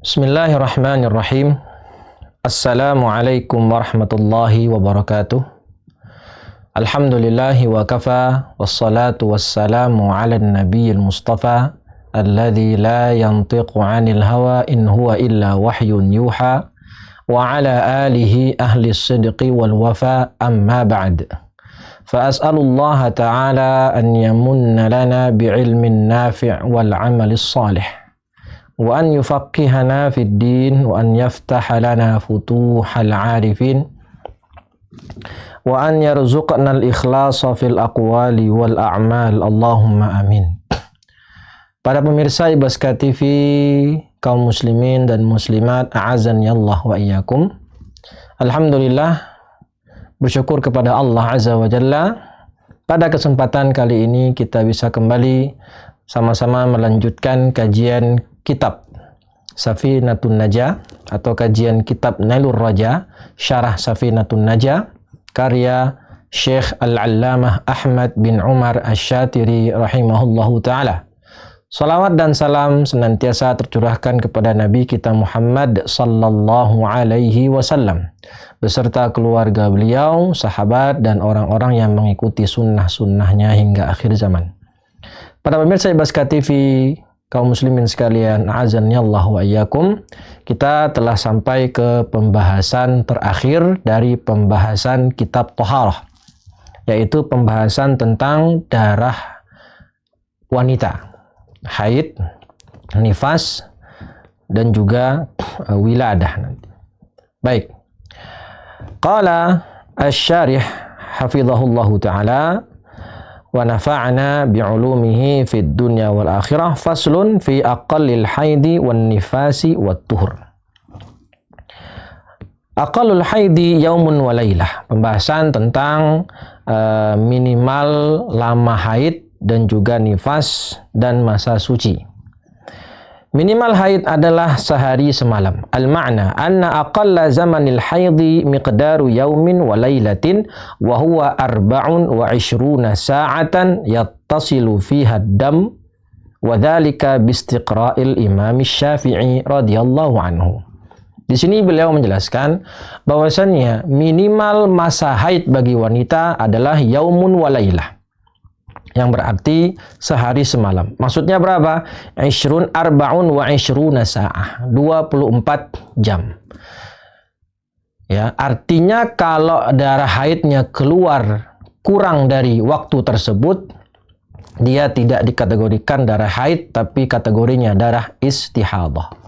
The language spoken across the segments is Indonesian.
Bismillahirrahmanirrahim. Assalamualaikum warahmatullahi wabarakatuh. Alhamdulillahi wa kafa, wassalatu wassalamu ala nabiyil mustafa alladhi la yantiqu anil hawa in huwa illa wahyun yuha wa ala alihi ahli sidqi wal wafa amma ba'd. Fa'as'alullaha ta'ala an yamunna lana bi'ilmin nafi' wal amalis salih wa an yufaqihana fid din wa an yaftaha lana futuhal arifin wa an yarzuqna al-ikhlasa fil aqwali wal a'mal. Allahumma amin. Para pemirsa Ibaska TV, kaum muslimin dan muslimat, a'azani Allah wa iyyakum. Alhamdulillah, bersyukur kepada Allah Azza wa Jalla, pada kesempatan kali ini kita bisa kembali sama-sama melanjutkan kajian kitab Safinatun Najah atau kajian kitab Nailur Raja, Syarah Safinatun Najah, karya Syekh Al-Allamah Ahmad bin Umar Asy-Syatiri rahimahullahu ta'ala. Salawat dan salam senantiasa tercurahkan kepada Nabi kita Muhammad sallallahu alaihi wasallam beserta keluarga beliau, sahabat, dan orang-orang yang mengikuti sunnah-sunnahnya hingga akhir zaman. Para pemirsa Ibaska TV, kaum muslimin sekalian, a'azani Allah wa iyyakum, kita telah sampai ke pembahasan terakhir dari pembahasan kitab Thaharah, yaitu pembahasan tentang darah wanita, haid, nifas, dan juga wiladah nanti. Baik. Qala asy-syarih hafizahullahu ta'ala wa nafa'ana bi'ulumihi fid dunya wal akhirah, faslun fi aqallil haidi wan nifasi wat tuhur. Aqallul haidi yaumun wa lailah, pembahasan tentang minimal lama haid dan juga nifas dan masa suci. Minimal haid adalah sehari semalam. Al-ma'na anna aqalla zamanil haidi miqdaru yaumin wa lailatin wa huwa 24 sa'atan yattasilu fiha ad-dam wa dhalika biistiqra'il Imam Syafi'i radhiyallahu anhu. Di sini beliau menjelaskan bahwasannya minimal masa haid bagi wanita adalah yaumun wa lailah, yang berarti sehari semalam. Maksudnya berapa? 24 sa'ah, 24 jam. Ya, artinya kalau darah haidnya keluar kurang dari waktu tersebut, dia tidak dikategorikan darah haid, tapi kategorinya darah istihadah.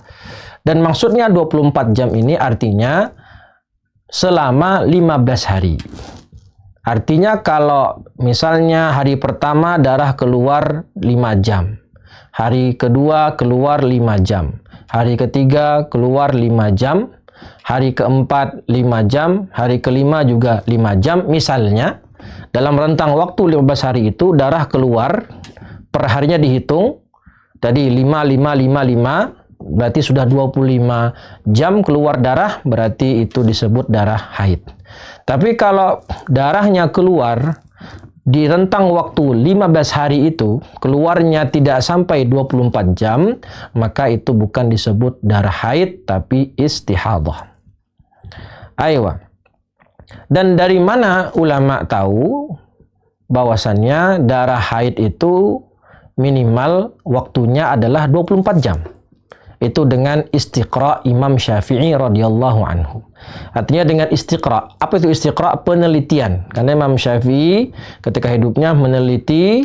Dan maksudnya 24 jam ini artinya selama 15 hari. Artinya kalau misalnya hari pertama darah keluar 5 jam, hari kedua keluar 5 jam, hari ketiga keluar 5 jam, hari keempat 5 jam, hari kelima juga 5 jam. Misalnya dalam rentang waktu 15 hari itu darah keluar per harinya dihitung, tadi 5, berarti sudah 25 jam keluar darah, berarti itu disebut darah haid. Tapi kalau darahnya keluar di rentang waktu 15 hari itu, keluarnya tidak sampai 24 jam, maka itu bukan disebut darah haid, tapi istihadah. Aywa. Dan dari mana ulama tahu bahwasannya darah haid itu minimal waktunya adalah 24 jam? Itu dengan istiqra' Imam Syafi'i radhiyallahu anhu. Artinya dengan istiqra'. Apa itu istiqra'? Penelitian. Karena Imam Syafi'i ketika hidupnya meneliti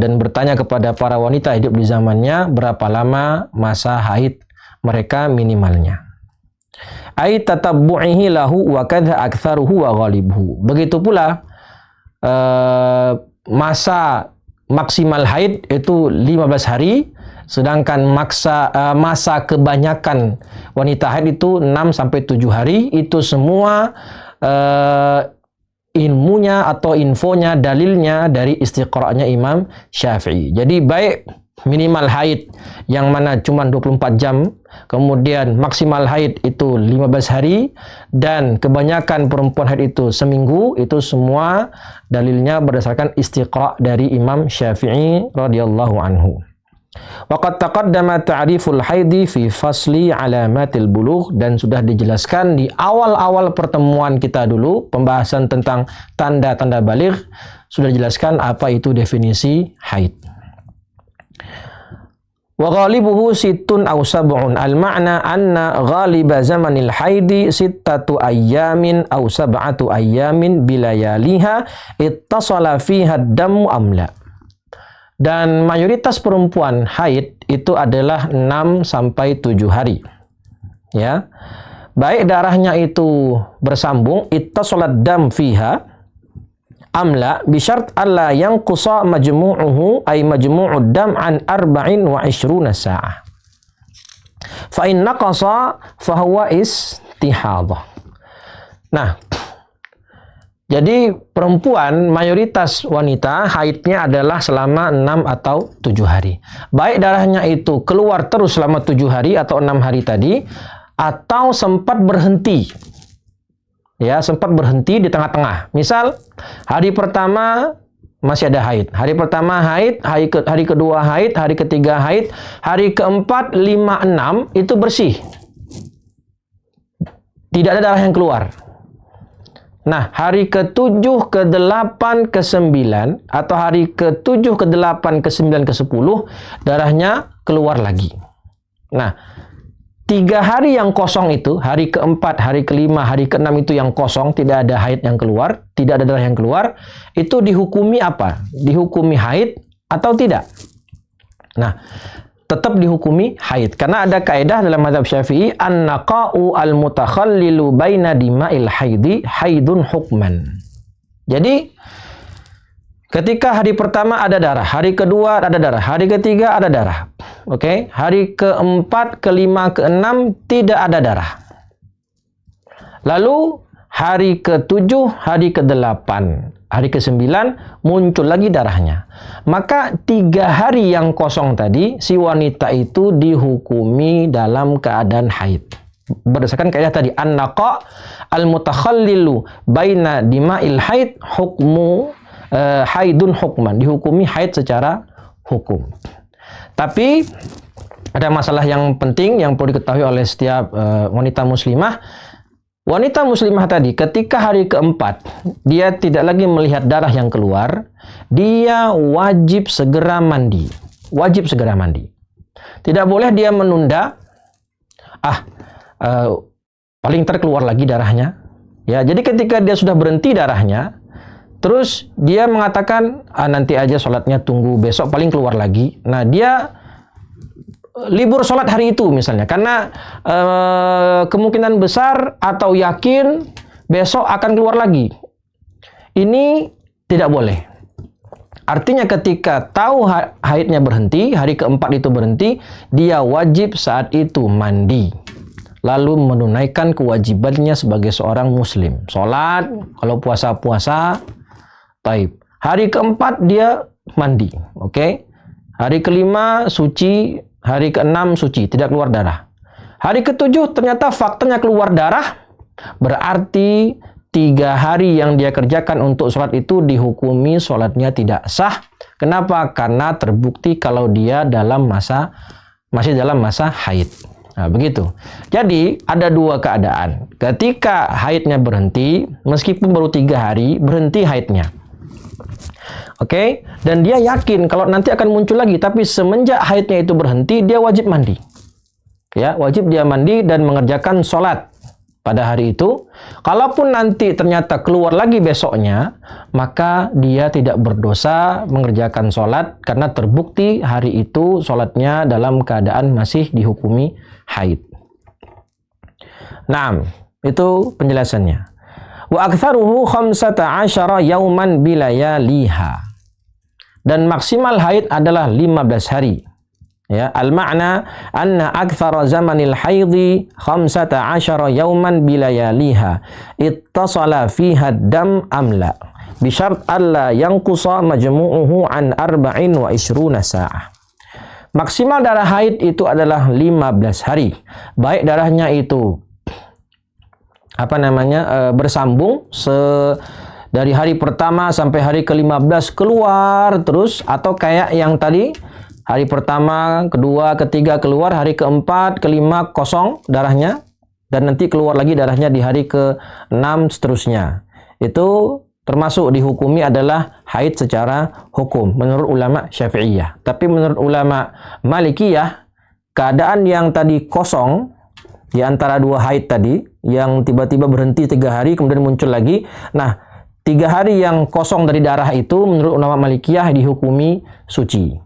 dan bertanya kepada para wanita hidup di zamannya berapa lama masa haid mereka minimalnya. Ai tatabbu'ihi lahu wa kadza aktsaruhu wa ghalibuhu. Begitu pula masa maksimal haid itu 15 hari. Sedangkan masa kebanyakan wanita haid itu 6-7 hari. Itu semua ilmunya atau infonya, dalilnya dari istiqra'nya Imam Syafi'i. Jadi baik minimal haid yang mana cuma 24 jam, kemudian maksimal haid itu 15 hari, dan kebanyakan perempuan haid itu seminggu, itu semua dalilnya berdasarkan istiqra' dari Imam Syafi'i radhiyallahu anhu. Waqad taqaddama ta'riful haidi fi fasli alamatil bulugh, dan sudah dijelaskan di awal-awal pertemuan kita dulu, pembahasan tentang tanda-tanda baligh, sudah dijelaskan apa itu definisi haid. Wa ghalibuhu sittun aw sab'un, al-ma'na anna ghaliba zamanil haidi sittatu ayyamin aw sab'atu ayyamin bilayaliha ittasala fiha ad-damu amla. Dan mayoritas perempuan haid itu adalah 6 sampai 7 hari. Ya. Baik darahnya itu bersambung, ittasalat dam fiha amla bi syart alla yanqusa majmu'uhu ay majmu'ud dam an 24 sa'ah. Fa in naqasa fa huwa istihadah. Nah, jadi perempuan, mayoritas wanita haidnya adalah selama 6 atau 7 hari. Baik darahnya itu keluar terus selama 7 hari atau 6 hari tadi, atau sempat berhenti. Ya, sempat berhenti di tengah-tengah. Misal, hari pertama masih ada haid. Hari pertama haid, hari kedua haid, hari ketiga haid, hari keempat, 5, 6 itu bersih. Tidak ada darah yang keluar. Nah, hari ke-7, ke-8, ke-9, atau hari ke-7, ke-8, ke-9, ke-10, darahnya keluar lagi. Nah, 3 hari yang kosong itu, hari ke-4, hari ke-5, hari ke-6 itu yang kosong, tidak ada haid yang keluar, tidak ada darah yang keluar, itu dihukumi apa? Dihukumi haid atau tidak? Nah, tetap dihukumi haid. Karena ada kaidah dalam mazhab Syafi'i, an-naqa'u al-mutakhallilu baina dima'il haidi haidun hukman. Jadi, ketika hari pertama ada darah, hari kedua ada darah, hari ketiga ada darah. Oke, hari keempat, kelima, keenam tidak ada darah. Lalu, hari ke-7, hari ke-8, hari ke-9 muncul lagi darahnya. Maka 3 hari yang kosong tadi, si wanita itu dihukumi dalam keadaan haid. Berdasarkan kaidah tadi, an-naqa' al-mutakhallilu baina dima'il haid hukmu haidun hukman. Dihukumi haid secara hukum. Tapi ada masalah yang penting yang perlu diketahui oleh setiap wanita muslimah. Wanita muslimah tadi ketika hari keempat dia tidak lagi melihat darah yang keluar, dia wajib segera mandi. Wajib segera mandi. Tidak boleh dia menunda. Paling ntar keluar lagi darahnya. Ya, jadi ketika dia sudah berhenti darahnya, terus dia mengatakan, nanti aja sholatnya, tunggu besok paling keluar lagi. Nah, dia libur sholat hari itu misalnya, karena kemungkinan besar atau yakin besok akan keluar lagi. Ini tidak boleh. Artinya ketika tahu haidnya berhenti, hari keempat itu berhenti, dia wajib saat itu mandi. Lalu menunaikan kewajibannya sebagai seorang muslim. Sholat, kalau puasa-puasa, taib. Hari keempat dia mandi, oke? Hari kelima suci, hari keenam suci, tidak keluar darah. Hari ketujuh ternyata faktanya keluar darah, berarti 3 hari yang dia kerjakan untuk sholat itu dihukumi sholatnya tidak sah. Kenapa? Karena terbukti kalau dia masih dalam masa haid. Nah, begitu. Jadi, ada 2 keadaan. Ketika haidnya berhenti, meskipun baru 3 hari, berhenti haidnya. Oke, dan dia yakin kalau nanti akan muncul lagi, tapi semenjak haidnya itu berhenti, dia wajib mandi. Ya, wajib dia mandi dan mengerjakan sholat pada hari itu. Kalaupun nanti ternyata keluar lagi besoknya, maka dia tidak berdosa mengerjakan sholat karena terbukti hari itu sholatnya dalam keadaan masih dihukumi haid. Nah, itu penjelasannya. Wa aktsaruhu 15 yauman bilayaliha. Dan maksimal haid adalah 15 hari. Ya, al-ma'na anna aktsara zamanil haidhi 15 yauman bilayaliha ittasala fiha ad-dam amla bi syart alla yanqusa majmu'uhu an 24 sa'ah. Maksimal darah haid itu adalah 15 hari. Baik darahnya itu bersambung dari hari pertama sampai hari ke-15 keluar terus, atau kayak yang tadi Hari pertama, kedua, ketiga keluar, hari keempat, kelima kosong darahnya, dan nanti keluar lagi darahnya di hari ke-6 seterusnya. Itu termasuk dihukumi adalah haid secara hukum menurut ulama Syafi'iyah. Tapi menurut ulama Malikiyah, keadaan yang tadi kosong di antara dua haid tadi, yang tiba-tiba berhenti 3 hari kemudian muncul lagi. Nah, 3 hari yang kosong dari darah itu menurut ulama Malikiyah dihukumi suci.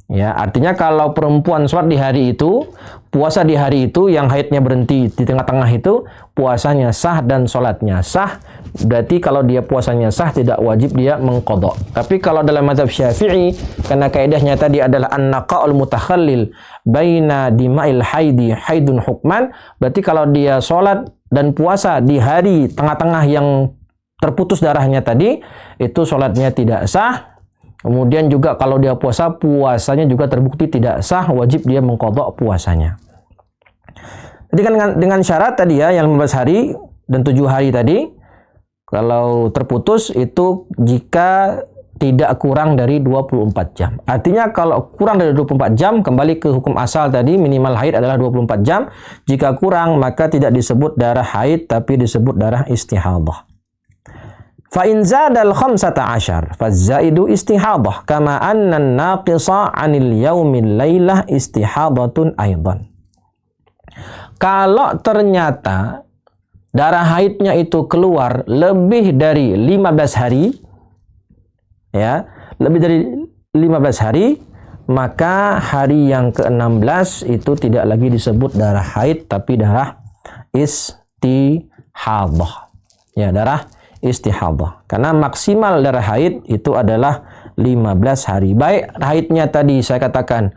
Ya, artinya kalau perempuan sholat di hari itu, puasa di hari itu, yang haidnya berhenti di tengah-tengah itu, puasanya sah dan sholatnya sah. Berarti kalau dia puasanya sah, tidak wajib dia mengqadha. Tapi kalau dalam mazhab Syafi'i, karena kaidahnya tadi adalah an-naqa'ul mutakhallil baina dima'il haidi haidun hukman, berarti kalau dia sholat dan puasa di hari tengah-tengah yang terputus darahnya tadi, itu sholatnya tidak sah. Kemudian juga kalau dia puasa, puasanya juga terbukti tidak sah, wajib dia mengqadha puasanya. Jadi kan dengan syarat tadi ya, yang 15 hari dan 7 hari tadi, kalau terputus itu jika tidak kurang dari 24 jam. Artinya kalau kurang dari 24 jam, kembali ke hukum asal tadi, minimal haid adalah 24 jam. Jika kurang, maka tidak disebut darah haid, tapi disebut darah istihadhah. Fa in zadal 15 fazaidu istihadhah kama anna an-naqisa 'anil yaumil lailah istihadhatun aidan. Kalau ternyata darah haidnya itu keluar lebih dari 15 hari, ya, lebih dari 15 hari, maka hari yang ke-16 itu tidak lagi disebut darah haid, tapi darah istihadhah. Ya, darah istihadhah. Karena maksimal darah haid itu adalah 15 hari. Baik haidnya tadi saya katakan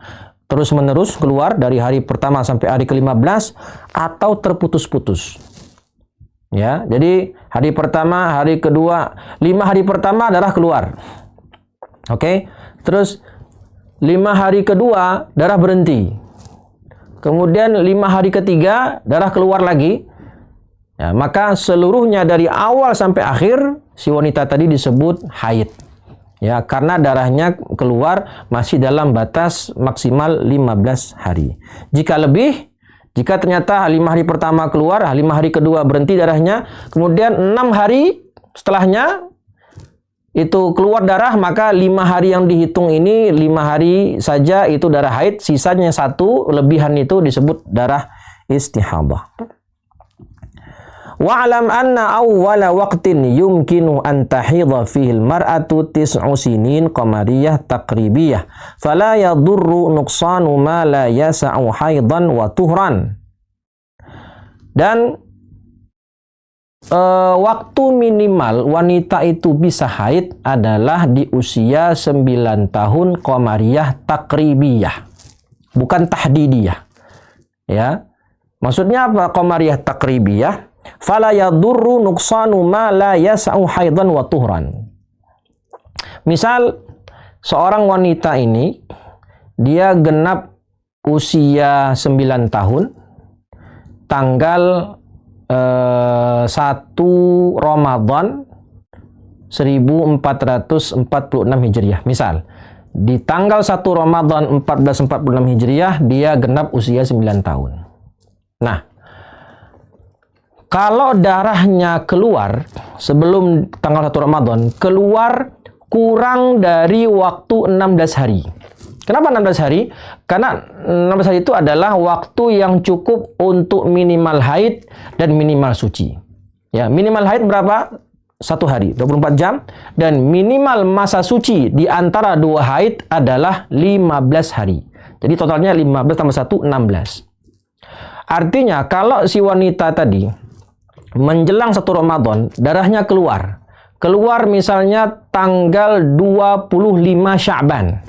terus-menerus keluar dari hari pertama sampai hari ke-15 atau terputus-putus. Ya, jadi hari pertama, hari kedua, 5 hari pertama darah keluar. Oke. Terus 5 hari kedua darah berhenti. Kemudian 5 hari ketiga darah keluar lagi. Ya, maka seluruhnya dari awal sampai akhir si wanita tadi disebut haid. Ya, karena darahnya keluar masih dalam batas maksimal 15 hari. Jika lebih, jika ternyata 5 hari pertama keluar, 5 hari kedua berhenti darahnya, kemudian 6 hari setelahnya itu keluar darah, maka 5 hari yang dihitung ini 5 hari saja itu darah haid, sisanya 1 lebihan itu disebut darah istihadhah. Wa'lam anna awwala waqtin yumkinu an tahidha fihi al-mar'atu 9 sinin qamariyah taqribiyah fala yadurru nuqsanu ma la yasa'u haidan wa tuhran. Dan waktu minimal wanita itu bisa haid adalah di usia 9 tahun qamariyah taqribiyah, bukan tahdidiyah. Ya. Maksudnya apa qamariyah taqribiyah? Fala yadurru nuqsanu ma la yas'u haidan wa tuhran. Misal seorang wanita ini dia genap usia 9 tahun tanggal 1 Ramadan 1446 Hijriah. Misal di tanggal 1 Ramadan 1446 Hijriah dia genap usia 9 tahun. Nah, kalau darahnya keluar sebelum tanggal 1 Ramadan, keluar kurang dari waktu 16 hari. Kenapa 16 hari? Karena 16 hari itu adalah waktu yang cukup untuk minimal haid dan minimal suci. Ya, minimal haid berapa? 1 hari, 24 jam. Dan minimal masa suci di antara 2 haid adalah 15 hari. Jadi totalnya 15 tambah 1, 16. Artinya kalau si wanita tadi menjelang 1 Ramadan, darahnya keluar. Keluar misalnya tanggal 25 Sya'ban.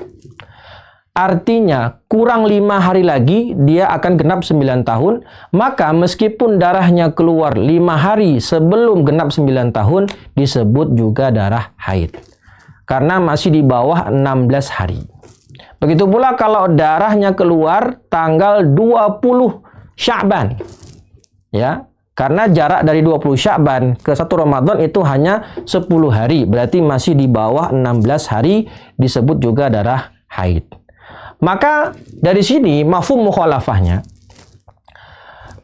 Artinya, kurang 5 hari lagi, dia akan genap 9 tahun. Maka meskipun darahnya keluar 5 hari sebelum genap 9 tahun, disebut juga darah haid. Karena masih di bawah 16 hari. Begitu pula kalau darahnya keluar tanggal 20 Sya'ban. Ya, karena jarak dari 20 Sya'ban ke 1 Ramadan itu hanya 10 hari. Berarti masih di bawah 16 hari, disebut juga darah haid. Maka dari sini mafhum mukhalafahnya,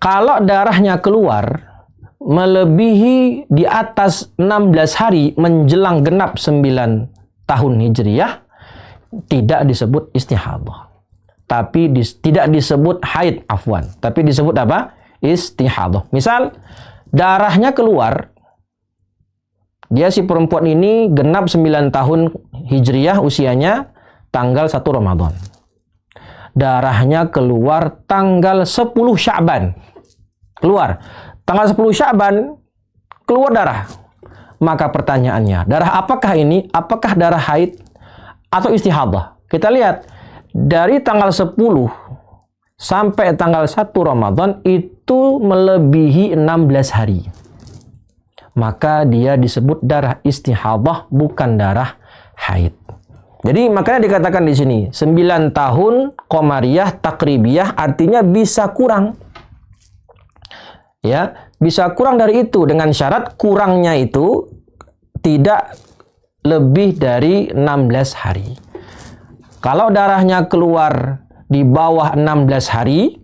kalau darahnya keluar melebihi di atas 16 hari menjelang genap 9 tahun Hijriyah, tidak disebut istihadah. Tapi tidak disebut haid, afwan. Tapi disebut apa? Istihadah. Misal, darahnya keluar, dia si perempuan ini genap 9 tahun Hijriyah usianya tanggal 1 Ramadan. Darahnya keluar tanggal 10 Sya'ban. Keluar. Tanggal 10 Sya'ban, keluar darah. Maka pertanyaannya, darah apakah ini? Apakah darah haid atau istihadah? Kita lihat, dari tanggal 10 sampai tanggal 1 Ramadan itu melebihi 16 hari. Maka dia disebut darah istihadah, bukan darah haid. Jadi makanya dikatakan di sini 9 tahun qamariyah takribiyah artinya bisa kurang. Ya, bisa kurang dari itu dengan syarat kurangnya itu tidak lebih dari 16 hari. Kalau darahnya keluar di bawah 16 hari,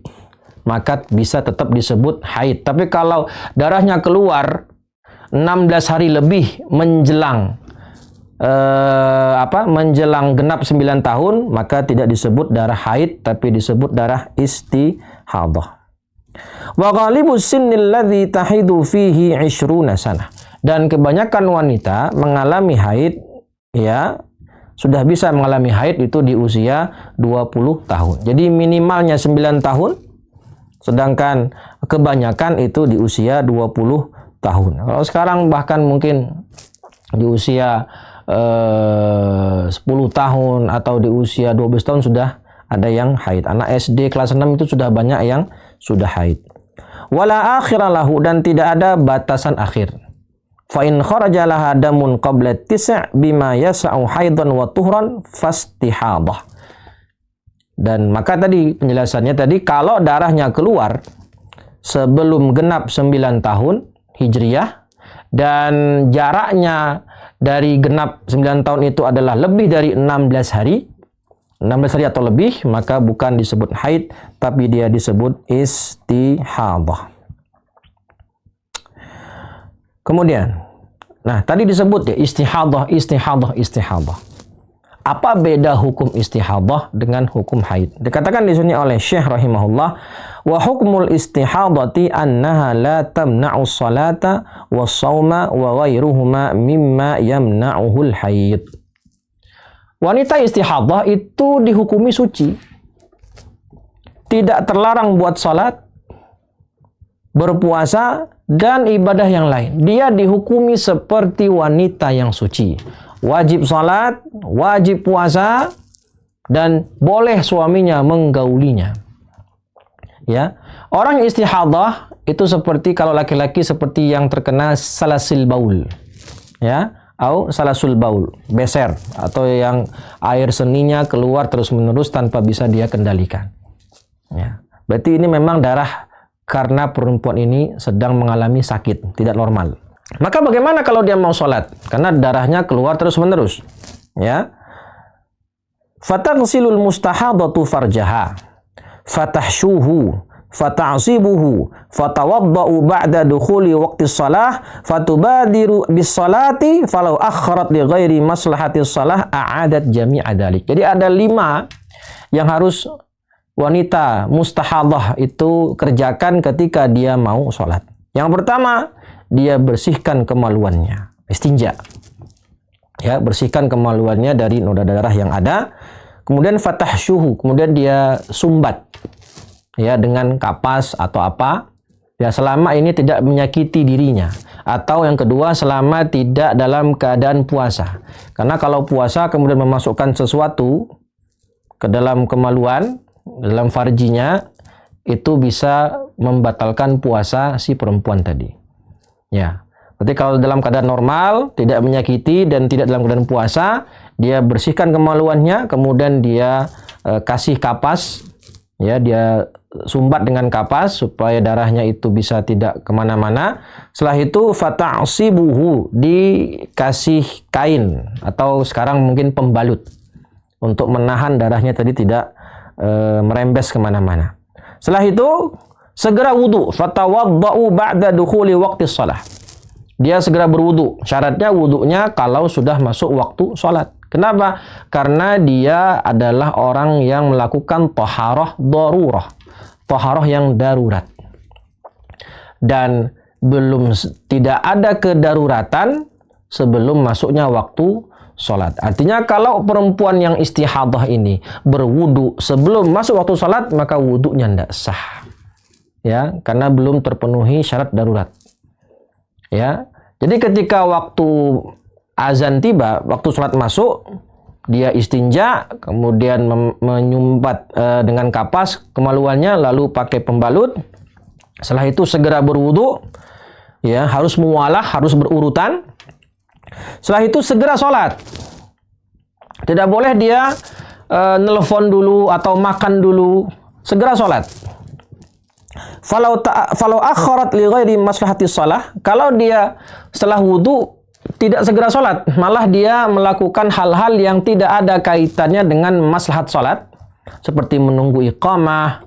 maka bisa tetap disebut haid. Tapi kalau darahnya keluar 16 hari lebih menjelang menjelang genap 9 tahun, maka tidak disebut darah haid, tapi disebut darah istihadah. Wa ghalibus sinnil ladzi tahidu fihi 20 sanah. Dan kebanyakan wanita mengalami haid, ya, sudah bisa mengalami haid itu di usia 20 tahun. Jadi minimalnya 9 tahun, sedangkan kebanyakan itu di usia 20 tahun. Kalau sekarang bahkan mungkin di usia 10 tahun atau di usia 12 tahun sudah ada yang haid. Anak SD kelas 6 itu sudah banyak yang sudah haid. Wala akhiralahu, dan tidak ada batasan akhir. Fa in kharaja laha damun qabla tis' bima yas'u haidan wa tuhran fastihadah. Dan maka tadi penjelasannya tadi, kalau darahnya keluar sebelum genap 9 tahun Hijriyah dan jaraknya dari genap 9 tahun itu adalah lebih dari 16 hari atau lebih, maka bukan disebut haid, tapi dia disebut istihadah. Kemudian, nah tadi disebut ya istihadah. Apa beda hukum istihadah dengan hukum haid? Dikatakan di sini oleh Syekh rahimahullah, wa hukmul istihadati annaha la tamna'u salata wa shauma wa ghairuhuma mimma yamna'uhul haid. Wanita istihadah itu dihukumi suci. Tidak terlarang buat salat, berpuasa, dan ibadah yang lain. Dia dihukumi seperti wanita yang suci. Wajib salat, wajib puasa, dan boleh suaminya menggaulinya. Ya, orang istihadah itu seperti, kalau laki-laki seperti yang terkena salasil baul, ya, atau salasul baul, beser, atau yang air seninya keluar terus-menerus tanpa bisa dia kendalikan. Ya, berarti ini memang darah karena perempuan ini sedang mengalami sakit, tidak normal. Maka bagaimana kalau dia mau sholat? Karena darahnya keluar terus-menerus. Ya. Fataghsilul mustahadatu farjaha, fatahshuhu, fata'sibuhu, fatawadda'u ba'da dukhuli waqti shalah, fatubadiru bis salati, falau akharat li ghairi maslahati shalah a'adat jami'a dzalik. Jadi ada 5 yang harus wanita mustahadah itu kerjakan ketika dia mau sholat. Yang pertama, dia bersihkan kemaluannya, istinja. Ya, bersihkan kemaluannya dari noda darah yang ada. Kemudian fatahsyuhu, kemudian dia sumbat, ya, dengan kapas atau apa, ya, selama ini tidak menyakiti dirinya. Atau yang kedua, selama tidak dalam keadaan puasa. Karena kalau puasa kemudian memasukkan sesuatu ke dalam kemaluan, dalam farjinya, itu bisa membatalkan puasa si perempuan tadi. Ya, berarti kalau dalam keadaan normal, tidak menyakiti dan tidak dalam keadaan puasa, dia bersihkan kemaluannya, kemudian dia kasih kapas, ya, dia sumbat dengan kapas supaya darahnya itu bisa tidak kemana-mana. Setelah itu fata'sibuhu, dikasih kain atau sekarang mungkin pembalut untuk menahan darahnya tadi tidak merembes kemana-mana. Setelah itu segera wudu. Fatawadda'u ba'da dukhuli waqti shalah. Dia segera berwudu. Syaratnya wudunya kalau sudah masuk waktu sholat. Kenapa? Karena dia adalah orang yang melakukan taharah darurah. Taharah yang darurat. Dan tidak ada kedaruratan sebelum masuknya waktu sholat. Artinya kalau perempuan yang istihadah ini berwudu sebelum masuk waktu sholat, maka wudunya tidak sah. Ya, karena belum terpenuhi syarat darurat. Ya, jadi ketika waktu azan tiba, waktu sholat masuk, dia istinja, kemudian menyumbat dengan kapas kemaluannya, lalu pakai pembalut. Setelah itu segera berwudu, ya harus muwalah, harus berurutan. Setelah itu segera sholat. Tidak boleh dia nelpon dulu atau makan dulu. Segera sholat. Falau akharat li ghairi maslahati shalah, kalau dia setelah wudu tidak segera sholat, malah dia melakukan hal-hal yang tidak ada kaitannya dengan maslahat sholat, seperti menunggu iqamah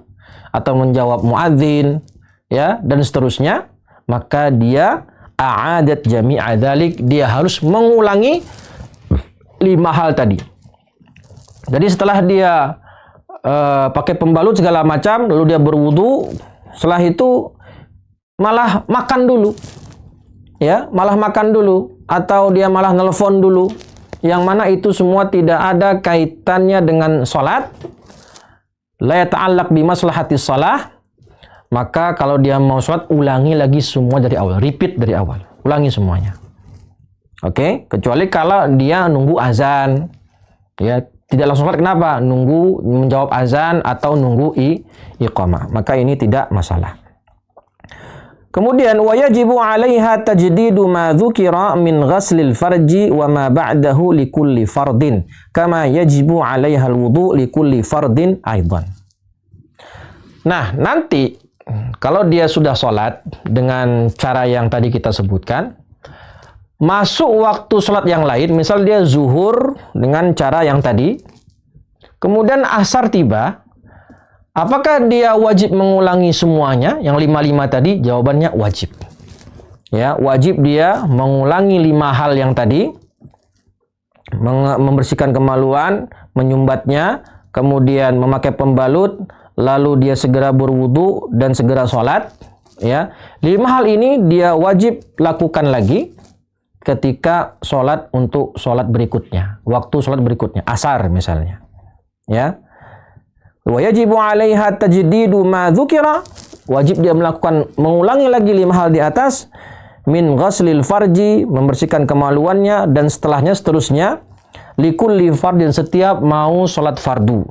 atau menjawab muadzin, ya, dan seterusnya, maka dia a'adat jami'a dzalik, dia harus mengulangi 5 hal tadi. Jadi setelah dia pakai pembalut segala macam, lalu dia berwudu, setelah itu malah makan dulu. Ya, malah makan dulu atau dia malah nelpon dulu. Yang mana itu semua tidak ada kaitannya dengan sholat. La yata'allaq bi maslahatis shalah. Maka kalau dia mau sholat, ulangi lagi semua dari awal. Repeat dari awal. Ulangi semuanya. Oke? Kecuali kalau dia nunggu azan. Ya, tidak langsung sholat. Kenapa? Nunggu menjawab azan atau nunggu iqamah. Maka ini tidak masalah. Kemudian, wajibu 'alaiha tajdidu ma dzukira min ghaslil farji wa ma ba'dahu likulli fardin. Kama yajibu 'alaiha al-wudu likulli fardin aidan. Nah, nanti kalau dia sudah sholat dengan cara yang tadi kita sebutkan, masuk waktu sholat yang lain, misal dia zuhur dengan cara yang tadi, kemudian asar tiba, apakah dia wajib mengulangi semuanya, yang 5 tadi? Jawabannya wajib. Ya, wajib dia mengulangi 5 hal yang tadi, membersihkan kemaluan, menyumbatnya, kemudian memakai pembalut, lalu dia segera berwudu dan segera sholat. Ya, 5 hal ini dia wajib lakukan lagi ketika sholat untuk sholat berikutnya, waktu sholat berikutnya, asar misalnya. Ya, wa yajibu 'alaiha tajdidu ma dzukira, wajib dia mengulangi lagi 5 hal di atas, min ghaslil farji, membersihkan kemaluannya, dan seterusnya, likulli fardin, setiap mau sholat fardu.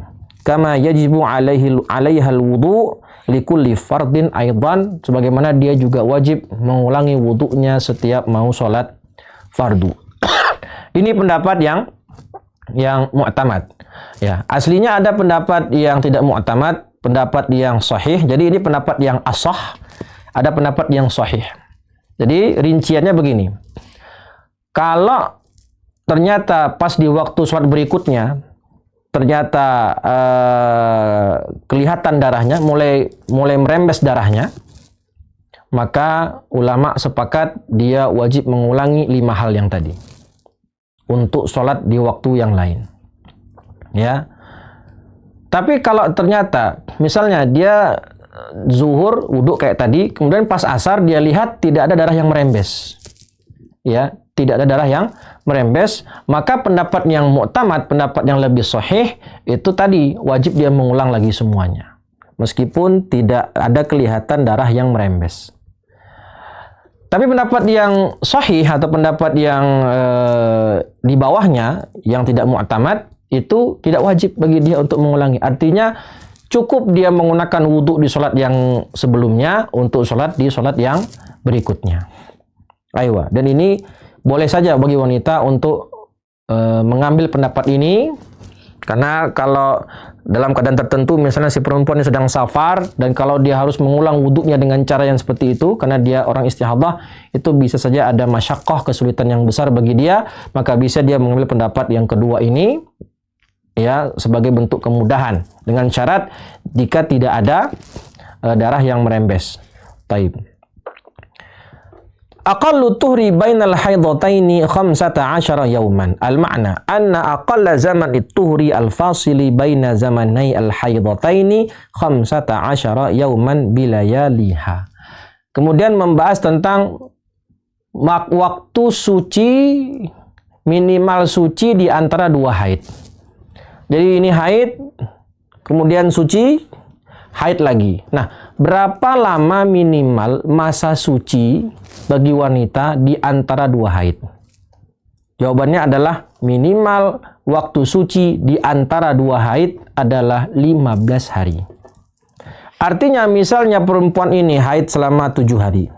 Kama yajibu 'alaiha al-wudu likulli fardin aidan, sebagaimana dia juga wajib mengulangi wudunya setiap mau sholat fardu. Ini pendapat yang mu'tamad. Ya, aslinya ada pendapat yang tidak mu'tamad, pendapat yang sahih. Jadi ini pendapat yang ashah, ada pendapat yang sahih. Jadi rinciannya begini. Kalau ternyata pas di waktu sholat berikutnya ternyata kelihatan darahnya, mulai merembes darahnya, maka ulama sepakat dia wajib mengulangi 5 hal yang tadi untuk sholat di waktu yang lain. Ya. Tapi kalau ternyata misalnya dia zuhur wudu kayak tadi, kemudian pas asar dia lihat tidak ada darah yang merembes. Ya, tidak ada darah yang merembes, maka pendapat yang mu'tamad, pendapat yang lebih sahih itu tadi wajib dia mengulang lagi semuanya. Meskipun tidak ada kelihatan darah yang merembes. Tapi pendapat yang sahih atau pendapat yang di bawahnya yang tidak mu'tamad itu tidak wajib bagi dia untuk mengulangi. Artinya cukup dia menggunakan wudu di sholat yang sebelumnya untuk sholat di sholat yang berikutnya. Aywa. Dan ini boleh saja bagi wanita untuk mengambil pendapat ini, karena kalau dalam keadaan tertentu, misalnya si perempuan yang sedang safar, dan kalau dia harus mengulang wudunya dengan cara yang seperti itu, karena dia orang istihadah, itu bisa saja ada masyaqqah, kesulitan yang besar bagi dia, maka bisa dia mengambil pendapat yang kedua ini, ya, sebagai bentuk kemudahan, dengan syarat jika tidak ada darah yang merembes. Taib. Aqallu tuhri bainal haidataini 15 yawman. Al-ma'na anna aqalla zaman at-tuhri al-fasili baina zamanai al-haidataini 15 yawman bilayaliha. Kemudian membahas tentang waktu suci, minimal suci di antara dua haid. Jadi ini haid, kemudian suci, haid lagi. Nah, berapa lama minimal masa suci bagi wanita di antara dua haid? Jawabannya adalah minimal waktu suci di antara dua haid adalah 15 hari. Artinya misalnya perempuan ini haid selama 7 hari.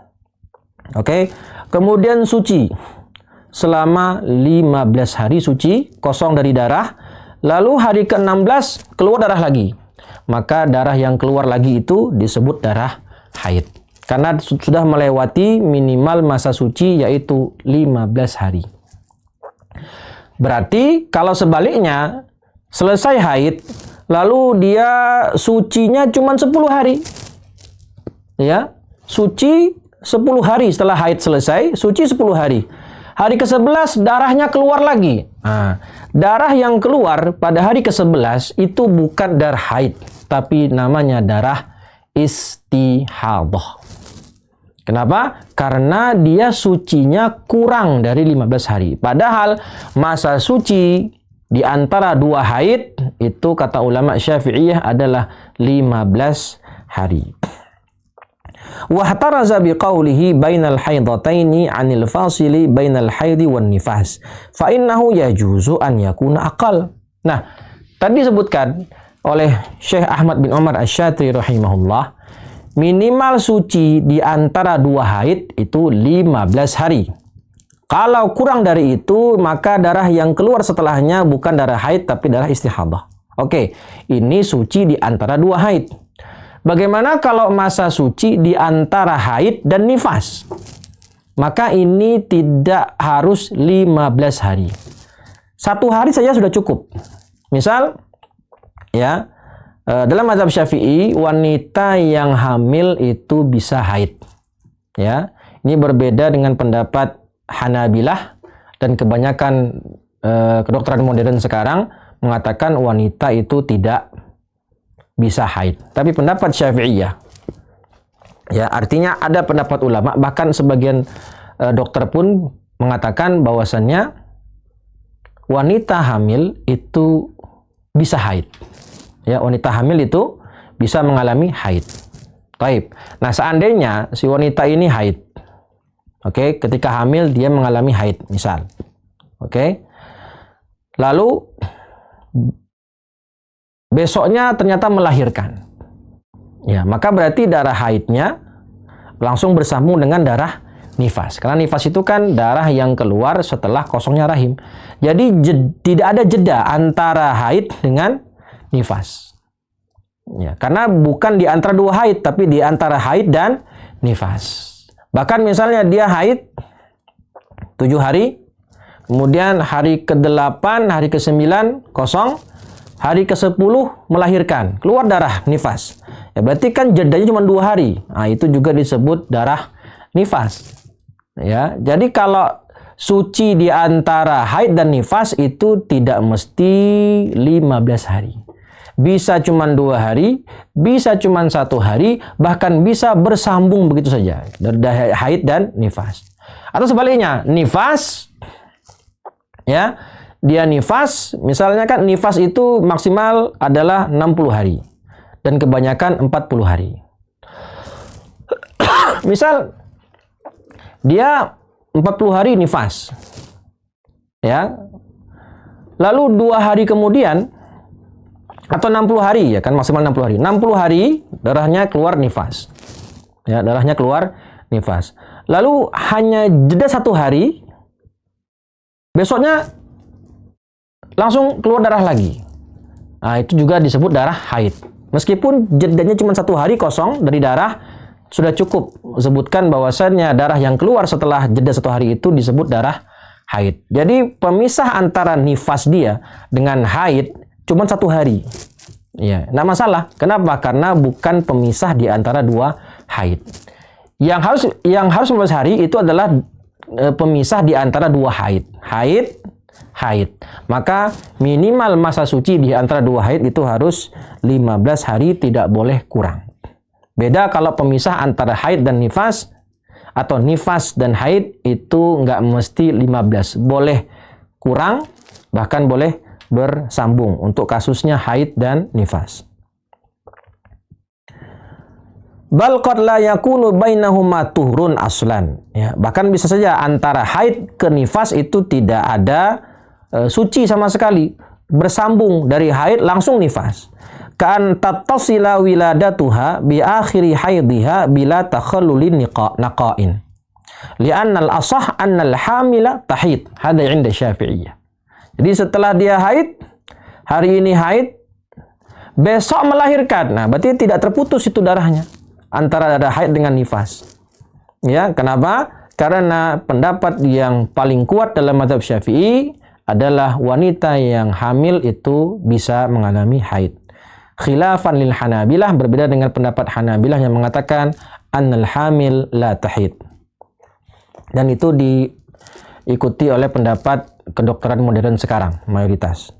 Oke, kemudian suci selama 15 hari suci, kosong dari darah. Lalu hari ke-16 keluar darah lagi. Maka darah yang keluar lagi itu disebut darah haid. Karena sudah melewati minimal masa suci yaitu 15 hari. Berarti kalau sebaliknya selesai haid lalu dia sucinya cuma 10 hari. Ya, suci 10 hari setelah haid selesai, suci 10 hari. Hari ke-11 darahnya keluar lagi. Nah, darah yang keluar pada hari ke-11 itu bukan darah haid, tapi namanya darah istihadah. Kenapa? Karena dia sucinya kurang dari 15 hari. Padahal masa suci di antara dua haid itu kata ulama Syafi'iyah adalah 15 hari. Wahtaraza biqaulihi bainal haidataini 'anil fasili bainal haidi wan nifas fa innahu yajuzu an yakuna aqal. Nah, tadi disebutkan oleh Syekh Ahmad bin Umar Asy-Syatiri rahimahullah, minimal suci di antara dua haid itu 15 hari. Kalau kurang dari itu, maka darah yang keluar setelahnya bukan darah haid tapi darah istihadah. Oke, ini suci di antara dua haid. Bagaimana kalau masa suci di antara haid dan nifas? Maka ini tidak harus 15 hari. 1 hari saja sudah cukup. Misal, ya, dalam mazhab Syafi'i, wanita yang hamil itu bisa haid. Ya, ini berbeda dengan pendapat Hanabilah dan kebanyakan kedokteran modern sekarang mengatakan wanita itu tidak bisa haid. Tapi pendapat Syafi'iyah, ya, artinya ada pendapat ulama, bahkan sebagian dokter pun mengatakan bahwasannya wanita hamil itu bisa haid. Ya, wanita hamil itu bisa mengalami haid. Taib. Nah, seandainya si wanita ini haid, oke, ketika hamil dia mengalami haid, misal, oke, lalu besoknya ternyata melahirkan, ya, maka berarti darah haidnya langsung bersambung dengan darah nifas. Karena nifas itu kan darah yang keluar setelah kosongnya rahim. Jadi tidak ada jeda antara haid dengan nifas. Ya, karena bukan di antara dua haid, tapi di antara haid dan nifas. Bahkan misalnya dia haid 7 hari, kemudian hari ke-8, hari ke-9 kosong, hari ke-10 melahirkan, keluar darah nifas. Ya, berarti kan jedanya cuma 2 hari. Nah, itu juga disebut darah nifas. Ya, jadi kalau suci di antara haid dan nifas itu tidak mesti 15 hari. Bisa cuma 2 hari, bisa cuma 1 hari, bahkan bisa bersambung begitu saja dari haid dan nifas. Atau sebaliknya, nifas, ya, dia nifas, misalnya kan nifas itu maksimal adalah 60 hari dan kebanyakan 40 hari. Misal dia 40 hari nifas, ya, lalu 2 hari kemudian, atau 60 hari, ya kan, maksimal 60 hari. 60 hari darahnya keluar nifas. Ya, darahnya keluar nifas. Lalu hanya jeda 1 hari, besoknya langsung keluar darah lagi. Nah, itu juga disebut darah haid. Meskipun jedanya cuma 1 hari kosong dari darah, sudah cukup sebutkan bahwasannya darah yang keluar setelah jeda 1 hari itu disebut darah haid. Jadi pemisah antara nifas dia dengan haid cuma 1 hari. Ya, nggak masalah. Kenapa? Karena bukan pemisah di antara 2 haid. Yang harus 15 hari itu adalah pemisah di antara 2 haid. Haid. Maka minimal masa suci di antara 2 haid itu harus 15 hari, tidak boleh kurang. Beda kalau pemisah antara haid dan nifas, atau nifas dan haid itu nggak mesti 15. Boleh kurang, bahkan boleh bersambung untuk kasusnya haid dan nifas. Bal qad la yakunu bainahuma tuhrun aslan. Ya, bahkan bisa saja antara haid ke nifas itu tidak ada suci sama sekali, bersambung dari haid langsung nifas. Kan tattasila wiladatuha bi akhiri haidhiha bila takhallulin naqain. Li'anna al-asah anna al-hamila tahid. Hada 'inda Syafi'iyah. Jadi setelah dia haid, hari ini haid, besok melahirkan. Nah, berarti tidak terputus itu darahnya antara darah haid dengan nifas. Ya, kenapa? Karena pendapat yang paling kuat dalam mazhab Syafi'i adalah wanita yang hamil itu bisa mengalami haid. Khilafan lil Hanabilah, berbeda dengan pendapat Hanabilah yang mengatakan annal hamil la tahid. Dan itu diikuti oleh pendapat kedokteran modern sekarang, mayoritas.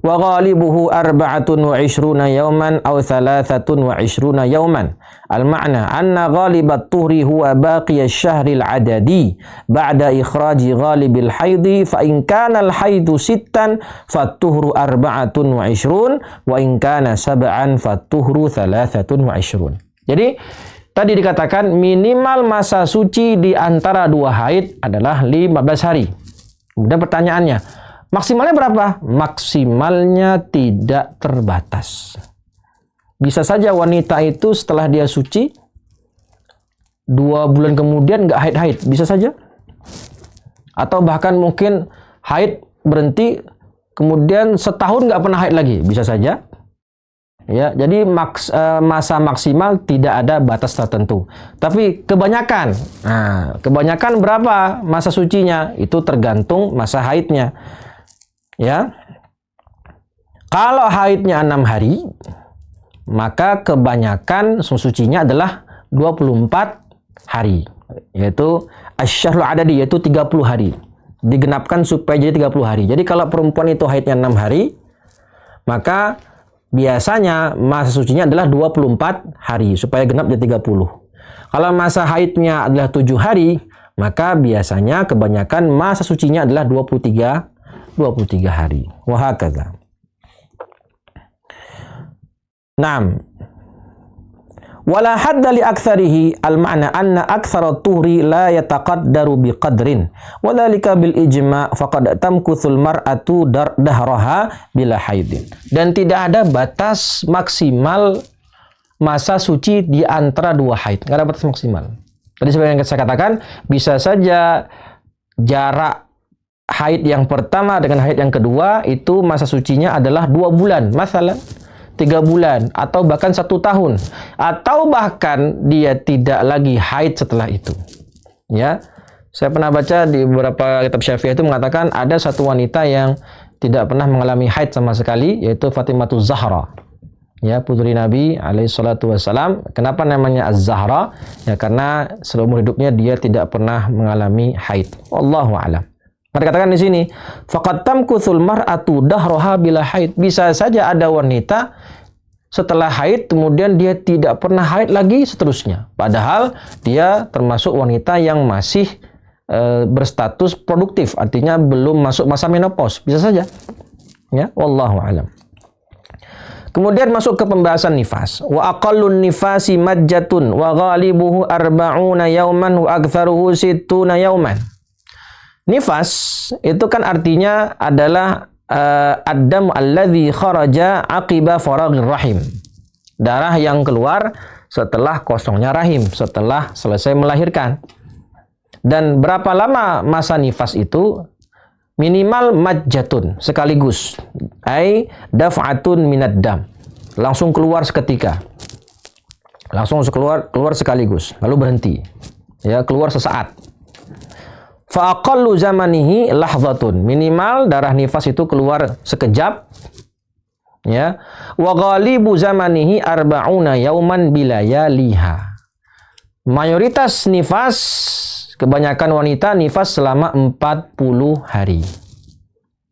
Wa ghalibuhu 24 yawman aw 23 yawman. Al-ma'na anna ghalibat tuhri huwa baqiy asy-syahri al-'adadi ba'da ikhraji ghalibil haidhi fa in kana al-haidu 6 fat-tuhru 24 wa in kana 7 fat-tuhru 23. Jadi tadi dikatakan minimal masa suci di antara 2 haid adalah 15 hari. Kemudian pertanyaannya, maksimalnya berapa? Maksimalnya tidak terbatas. Bisa saja wanita itu setelah dia suci 2 bulan kemudian nggak haid-haid, bisa saja. Atau bahkan mungkin haid berhenti, kemudian setahun nggak pernah haid lagi, bisa saja. Ya, jadi masa maksimal tidak ada batas tertentu. Tapi kebanyakan, kebanyakan berapa masa sucinya? Itu tergantung masa haidnya. Ya, kalau haidnya 6 hari, maka kebanyakan sucinya adalah 24 hari, yaitu asy-syahrul adadi, yaitu 30 hari. Digenapkan supaya jadi 30 hari. Jadi kalau perempuan itu haidnya 6 hari, maka biasanya masa sucinya adalah 24 hari supaya genap jadi 30. Kalau masa haidnya adalah 7 hari, maka biasanya kebanyakan masa sucinya adalah 23 hari. Wa hakadha. Naam. Wala hadda li aktsarihi, al-ma'na anna aktsara tuhri la yataqaddaru biqadrin wa dzalika bil ijma' faqad tamkuthul mar'atu dahraha bila haidin. Dan tidak ada batas maksimal masa suci di antara 2 haid. Enggak ada batas maksimal. Tadi seperti yang saya katakan, bisa saja jarak haid yang pertama dengan haid yang kedua itu masa sucinya adalah 2 bulan, masalah 3 bulan, atau bahkan 1 tahun, atau bahkan dia tidak lagi haid setelah itu. Ya, saya pernah baca di beberapa kitab Syafi'i itu mengatakan ada satu wanita yang tidak pernah mengalami haid sama sekali, yaitu Fatimatu Zahra. Ya, putri Nabi alaihi salatu wassalam. Kenapa namanya Az-Zahra? Ya, karena seumur hidupnya dia tidak pernah mengalami haid. Wallahu a'lam. Maka dikatakan di sini, faqad tamkuthul mar'atu dahraha bila haid. Bisa saja ada wanita setelah haid kemudian dia tidak pernah haid lagi seterusnya. Padahal dia termasuk wanita yang masih berstatus produktif, artinya belum masuk masa menopause. Bisa saja. Ya, wallahu a'lam. Kemudian masuk ke pembahasan nifas. Wa aqallun nifasi majjatun wa ghalibuhu 40 yauman wa aktsaruhu 60 yauman. Nifas itu kan artinya adalah ad-dam alladzi kharaja aqiba faraghir rahim. Darah yang keluar setelah kosongnya rahim, setelah selesai melahirkan. Dan berapa lama masa nifas itu? Minimal majjatun, sekaligus. Ai daf'atun minad dam. Langsung keluar seketika. Langsung keluar sekaligus, lalu berhenti. Ya, keluar sesaat. Fa aqallu zamanihi lahzatun. Minimal darah nifas itu keluar sekejap, Ya. Wa ghalibu zamanihi arba'una yauman bilayaliha. Mayoritas nifas, kebanyakan wanita nifas selama 40 hari.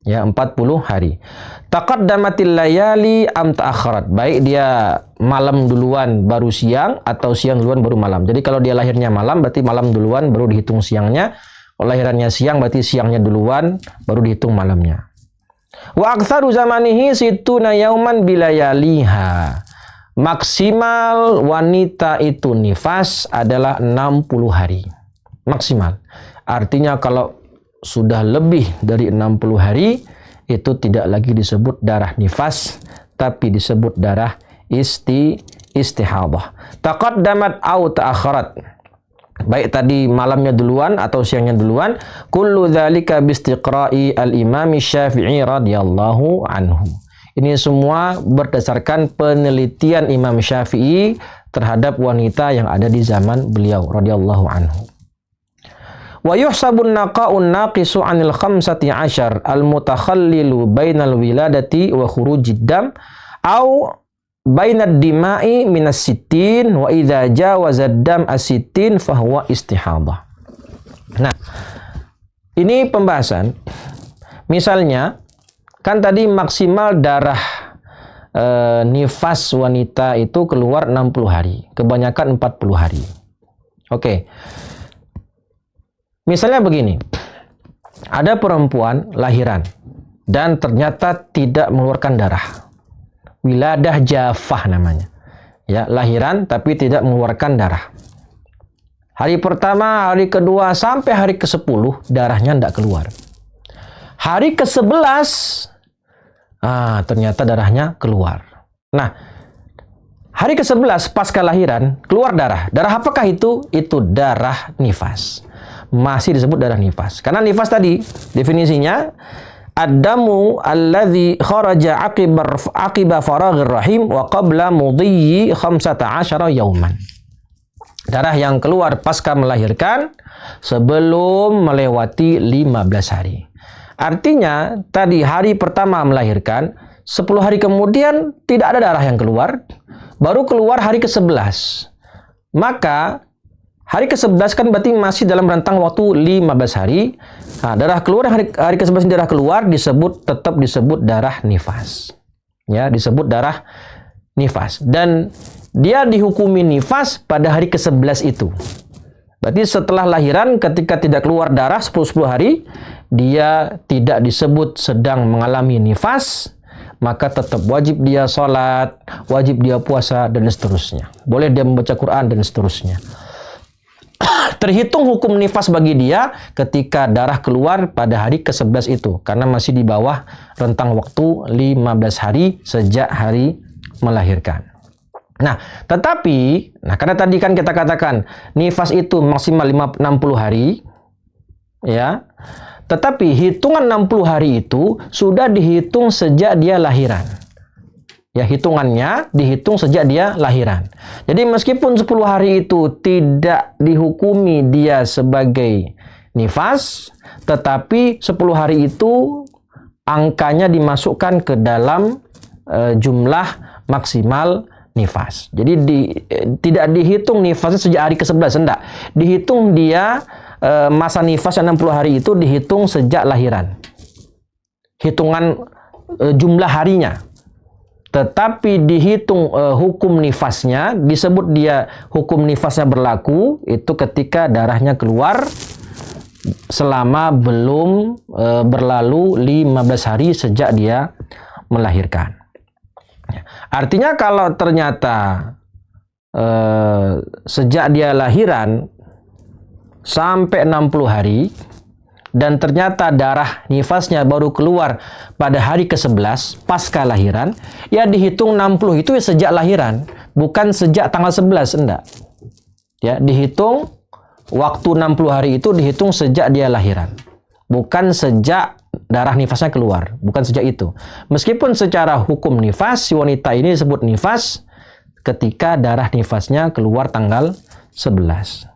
Ya, 40 hari. Taqaddamatil layali am ta'akharat. Baik dia malam duluan baru siang atau siang duluan baru malam. Jadi kalau dia lahirnya malam berarti malam duluan baru dihitung siangnya. Kalau lahirannya siang berarti siangnya duluan baru dihitung malamnya. Wa aktsaru zamanihi situna yauman bilayaliha. Maksimal wanita itu nifas adalah 60 hari. Maksimal. Artinya kalau sudah lebih dari 60 hari, itu tidak lagi disebut darah nifas, tapi disebut darah istihadah. Taqaddamat au ta'akharat. Baik tadi malamnya duluan atau siangnya duluan. Kullu dzalika biistiqra'i al-Imam Syafi'i radhiyallahu anhu. Ini semua berdasarkan penelitian Imam Syafi'i terhadap wanita yang ada di zaman beliau radhiyallahu anhu. Wa yuhsabun naqa'un naqisu 'anil 15 al-mutakhallilu bainal wiladati wa khurujid dam au bainad dima'i minas sittin wa idza jawazad dam as-sittin fahuwa istihadah. Nah, ini pembahasan. Misalnya kan tadi maksimal darah nifas wanita itu keluar 60 hari, kebanyakan 40 hari. Oke. Misalnya begini, ada perempuan lahiran dan ternyata tidak mengeluarkan darah. Wiladah jafah namanya. Ya, lahiran tapi tidak mengeluarkan darah. Hari pertama, hari kedua, sampai hari ke-10 darahnya tidak keluar. Hari ke-11, ternyata darahnya keluar. Nah, hari ke-11 pasca lahiran keluar darah. Darah apakah itu? Itu darah nifas. Masih disebut darah nifas. Karena nifas tadi definisinya ad-damu alladzi kharaja aqiba faraghir rahim wa qabla mudhi 15 yauman. Darah yang keluar pasca melahirkan sebelum melewati 15 hari. Artinya tadi hari pertama melahirkan, 10 hari kemudian tidak ada darah yang keluar, baru keluar hari ke-11. Maka hari ke-11 kan berarti masih dalam rentang waktu 15 hari. Nah, darah keluar hari ke-11 darah keluar tetap disebut darah nifas. Ya, disebut darah nifas. Dan dia dihukumi nifas pada hari ke-11 itu. Berarti setelah lahiran ketika tidak keluar darah 10 hari, dia tidak disebut sedang mengalami nifas, maka tetap wajib dia sholat, wajib dia puasa, dan seterusnya. Boleh dia membaca Quran, dan seterusnya. Terhitung hukum nifas bagi dia ketika darah keluar pada hari ke-11 itu, karena masih di bawah rentang waktu 15 hari sejak hari melahirkan. Nah, tetapi, karena tadi kan kita katakan nifas itu maksimal 60 hari, ya. Tetapi hitungan 60 hari itu sudah dihitung sejak dia lahiran. Ya, hitungannya dihitung sejak dia lahiran. Jadi meskipun 10 hari itu tidak dihukumi dia sebagai nifas, tetapi 10 hari itu angkanya dimasukkan ke dalam jumlah maksimal nifas. Jadi tidak dihitung nifasnya sejak hari ke-11, enggak. Dihitung dia masa nifas 60 hari itu dihitung sejak lahiran. Hitungan jumlah harinya. Tetapi dihitung hukum nifasnya, disebut dia hukum nifasnya berlaku, itu ketika darahnya keluar selama belum berlalu 15 hari sejak dia melahirkan. Artinya kalau ternyata sejak dia lahiran sampai 60 hari, dan ternyata darah nifasnya baru keluar pada hari ke-11 pasca lahiran, ya dihitung 60 itu sejak lahiran, bukan sejak tanggal 11, enggak. Ya, dihitung waktu 60 hari itu dihitung sejak dia lahiran, bukan sejak darah nifasnya keluar, bukan sejak itu. Meskipun secara hukum nifas, si wanita ini disebut nifas ketika darah nifasnya keluar tanggal 11.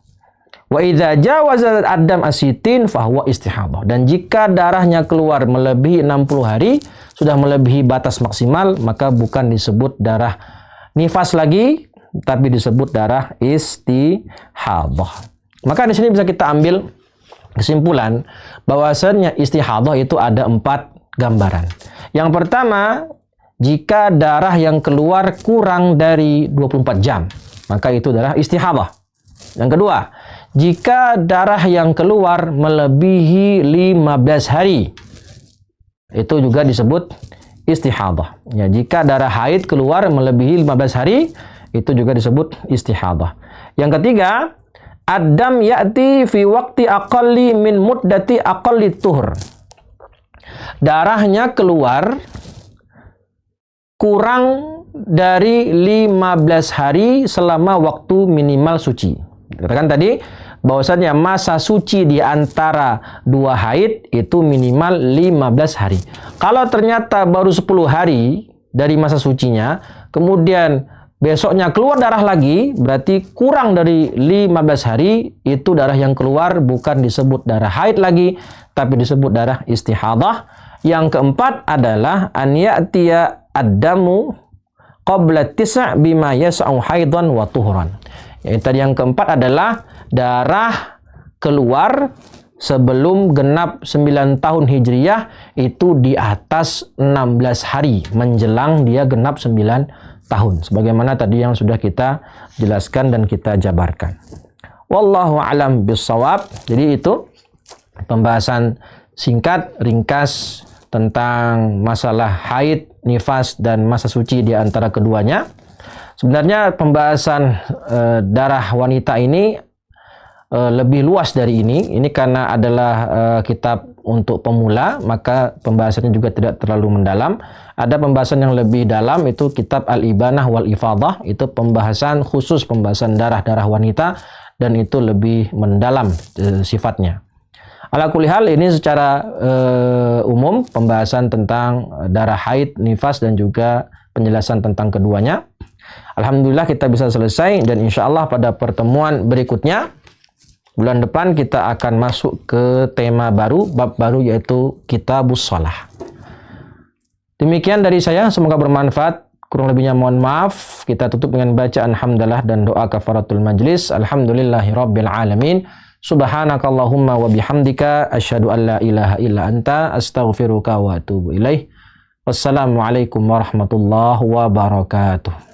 Wa idza jawaza ad-dam asitin fahuwa istihadah. Dan jika darahnya keluar melebihi 60 hari, sudah melebihi batas maksimal, maka bukan disebut darah nifas lagi, tapi disebut darah istihadah. Maka di sini bisa kita ambil kesimpulan bahwasanya istihadah itu ada 4 gambaran. Yang pertama, jika darah yang keluar kurang dari 24 jam, maka itu darah istihadah. Yang kedua, jika darah yang keluar melebihi 15 hari, itu juga disebut istihadah. Ya, jika darah haid keluar melebihi 15 hari, itu juga disebut istihadah. Yang ketiga, ad-dam ya'ti fi waqti aqalli min muddati aqalli tuhur. Darahnya keluar kurang dari 15 hari selama waktu minimal suci. Katakan tadi bahwasannya masa suci di antara 2 haid itu minimal 15 hari. Kalau ternyata baru 10 hari dari masa sucinya, kemudian besoknya keluar darah lagi, berarti kurang dari 15 hari, itu darah yang keluar bukan disebut darah haid lagi, tapi disebut darah istihadah. Yang keempat adalah an ya'tiya ad-damu qabla tis' bima yas'u haidan wa tuhran. Tadi yang keempat adalah darah keluar sebelum genap 9 tahun Hijriyah itu di atas 16 hari menjelang dia genap 9 tahun. Sebagaimana tadi yang sudah kita jelaskan dan kita jabarkan. Wallahu a'lam bissawab. Jadi itu pembahasan singkat, ringkas tentang masalah haid, nifas, dan masa suci di antara keduanya. Sebenarnya pembahasan darah wanita ini lebih luas dari ini. Ini karena adalah kitab untuk pemula, maka pembahasannya juga tidak terlalu mendalam. Ada pembahasan yang lebih dalam, itu kitab Al-Ibanah wal Ifadah. Itu pembahasan khusus, pembahasan darah-darah wanita, dan itu lebih mendalam sifatnya. Ala kulli hal, ini secara umum pembahasan tentang darah haid, nifas, dan juga penjelasan tentang keduanya. Alhamdulillah kita bisa selesai, dan insya Allah pada pertemuan berikutnya bulan depan kita akan masuk ke tema baru, bab baru, yaitu Kitabus Shalah. Demikian dari saya, semoga bermanfaat. Kurang lebihnya mohon maaf. Kita tutup dengan bacaan hamdalah dan doa kafaratul majlis. Alhamdulillahirabbil alamin. Subhanakallahumma wa bihamdika asyhadu an la ilaha illa anta astaghfiruka wa atubu ilaih. Wassalamualaikum warahmatullahi wabarakatuh.